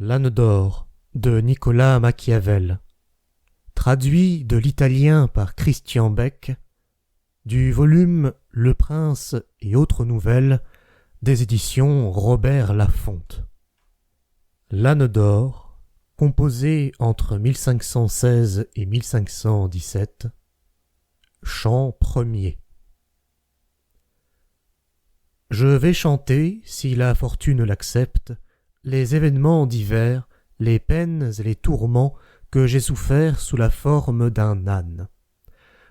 L'âne d'or de Nicolas Machiavel, traduit de l'italien par Christian Beck, du volume Le Prince et autres nouvelles des éditions Robert Laffont. L'âne d'or, composé entre 1516 et 1517, chant premier. Je vais chanter, si la fortune l'accepte, les événements divers, les peines et les tourments que j'ai soufferts sous la forme d'un âne.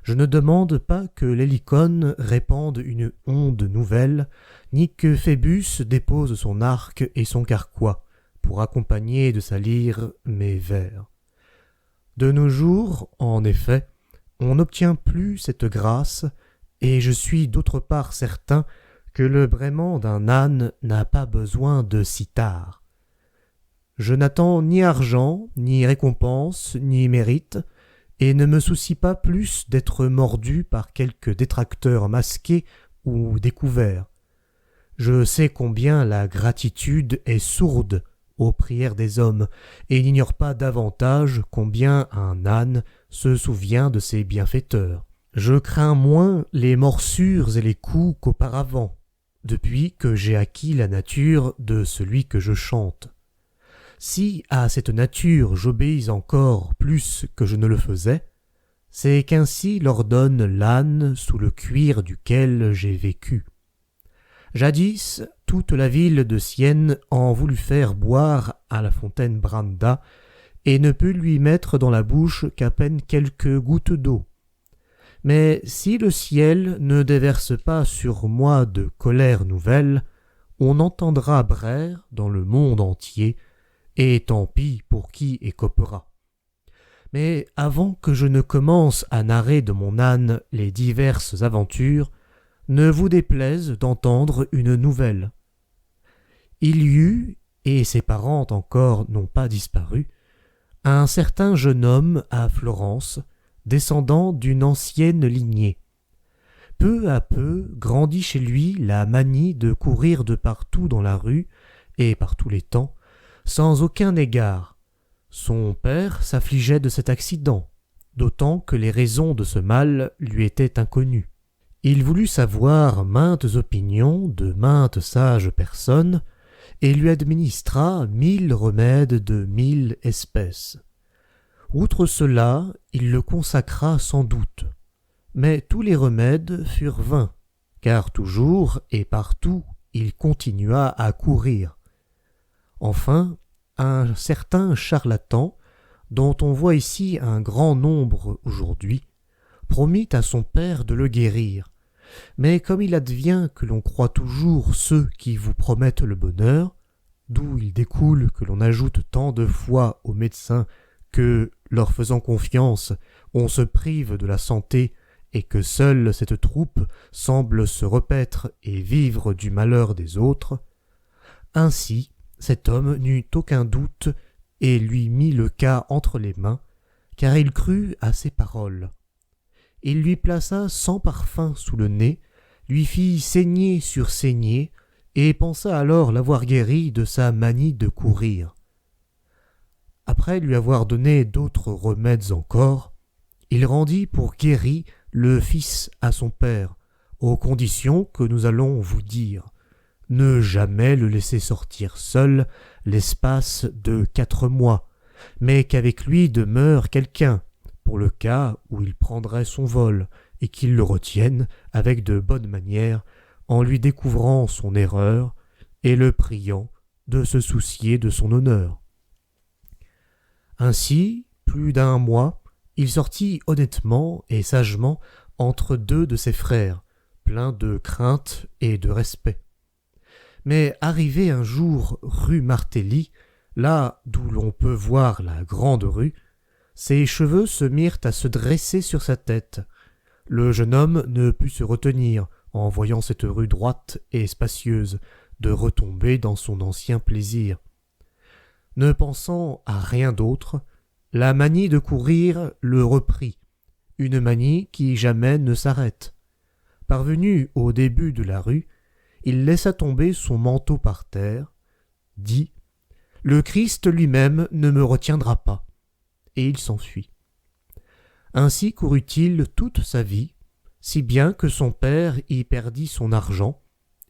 Je ne demande pas que l'hélicone répande une onde nouvelle, ni que Phébus dépose son arc et son carquois pour accompagner de sa lyre mes vers. De nos jours, en effet, on n'obtient plus cette grâce, et je suis d'autre part certain que le braiement d'un âne n'a pas besoin de cithare. Je n'attends ni argent, ni récompense, ni mérite, et ne me soucie pas plus d'être mordu par quelque détracteur masqué ou découvert. Je sais combien la gratitude est sourde aux prières des hommes, et n'ignore pas davantage combien un âne se souvient de ses bienfaiteurs. Je crains moins les morsures et les coups qu'auparavant, depuis que j'ai acquis la nature de celui que je chante. Si à cette nature j'obéis encore plus que je ne le faisais, c'est qu'ainsi l'ordonne l'âne sous le cuir duquel j'ai vécu. Jadis, toute la ville de Sienne en voulut faire boire à la fontaine Branda, et ne put lui mettre dans la bouche qu'à peine quelques gouttes d'eau. Mais si le ciel ne déverse pas sur moi de colère nouvelle, on entendra braire dans le monde entier, et tant pis pour qui écopera. Mais avant que je ne commence à narrer de mon âne les diverses aventures, ne vous déplaise d'entendre une nouvelle. Il y eut, et ses parents encore n'ont pas disparu, un certain jeune homme à Florence, descendant d'une ancienne lignée. Peu à peu grandit chez lui la manie de courir de partout dans la rue et par tous les temps, sans aucun égard. Son père s'affligeait de cet accident, d'autant que les raisons de ce mal lui étaient inconnues. Il voulut savoir maintes opinions de maintes sages personnes, et lui administra 1000 remèdes de 1000 espèces. Outre cela, il le consacra sans doute. Mais tous les remèdes furent vains, car toujours et partout il continua à courir. Enfin, un certain charlatan, dont on voit ici un grand nombre aujourd'hui, promit à son père de le guérir. Mais comme il advient que l'on croit toujours ceux qui vous promettent le bonheur, d'où il découle que l'on ajoute tant de fois aux médecins que, leur faisant confiance, on se prive de la santé et que seule cette troupe semble se repaître et vivre du malheur des autres, ainsi cet homme n'eut aucun doute et lui mit le cas entre les mains, car il crut à ses paroles. Il lui plaça 100 parfums sous le nez, lui fit saigner sur saigner, et pensa alors l'avoir guéri de sa manie de courir. Après lui avoir donné d'autres remèdes encore, il rendit pour guéri le fils à son père, aux conditions que nous allons vous dire. Ne jamais le laisser sortir seul l'espace de 4 mois, mais qu'avec lui demeure quelqu'un, pour le cas où il prendrait son vol, et qu'il le retienne avec de bonnes manières, en lui découvrant son erreur, et le priant de se soucier de son honneur. Ainsi, plus d'1 mois, il sortit honnêtement et sagement entre 2 de ses frères, plein de crainte et de respect. Mais arrivé un jour rue Martelly, là d'où l'on peut voir la grande rue, ses cheveux se mirent à se dresser sur sa tête. Le jeune homme ne put se retenir, en voyant cette rue droite et spacieuse, de retomber dans son ancien plaisir. Ne pensant à rien d'autre, la manie de courir le reprit, une manie qui jamais ne s'arrête. Parvenu au début de la rue, il laissa tomber son manteau par terre, dit « le Christ lui-même ne me retiendra pas. » Et il s'enfuit. Ainsi courut-il toute sa vie, si bien que son père y perdit son argent,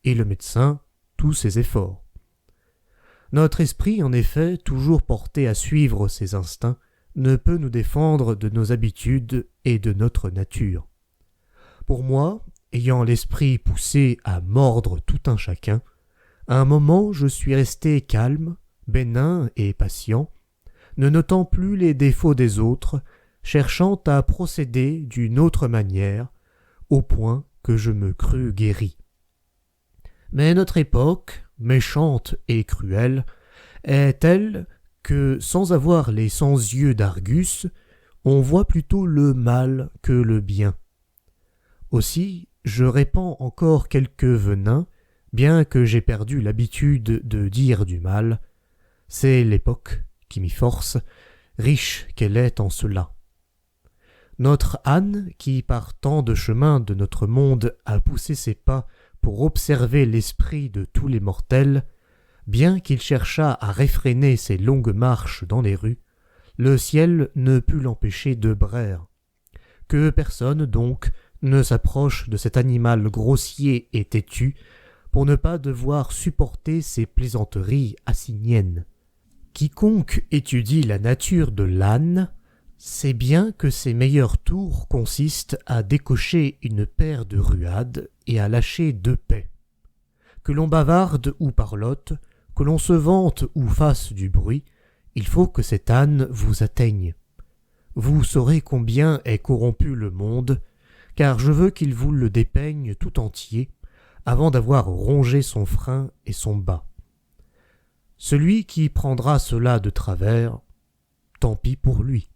et le médecin tous ses efforts. Notre esprit, en effet, toujours porté à suivre ses instincts, ne peut nous défendre de nos habitudes et de notre nature. Pour moi, ayant l'esprit poussé à mordre tout un chacun, à un moment je suis resté calme, bénin et patient, ne notant plus les défauts des autres, cherchant à procéder d'une autre manière, au point que je me crus guéri. Mais notre époque, méchante et cruelle, est telle que, sans avoir les 100 yeux d'Argus, on voit plutôt le mal que le bien. Aussi, je répands encore quelques venins, bien que j'aie perdu l'habitude de dire du mal. C'est l'époque qui m'y force, riche qu'elle est en cela. Notre âne, qui par tant de chemins de notre monde a poussé ses pas pour observer l'esprit de tous les mortels, bien qu'il cherchât à réfréner ses longues marches dans les rues, le ciel ne put l'empêcher de braire. Que personne, donc, ne s'approche de cet animal grossier et têtu, pour ne pas devoir supporter ses plaisanteries assigniennes. Quiconque étudie la nature de l'âne sait bien que ses meilleurs tours consistent à décocher une paire de ruades et à lâcher 2 paix. Que l'on bavarde ou parlotte, que l'on se vante ou fasse du bruit, il faut que cet âne vous atteigne. Vous saurez combien est corrompu le monde, car je veux qu'il vous le dépeigne tout entier, avant d'avoir rongé son frein et son bas. Celui qui prendra cela de travers, tant pis pour lui.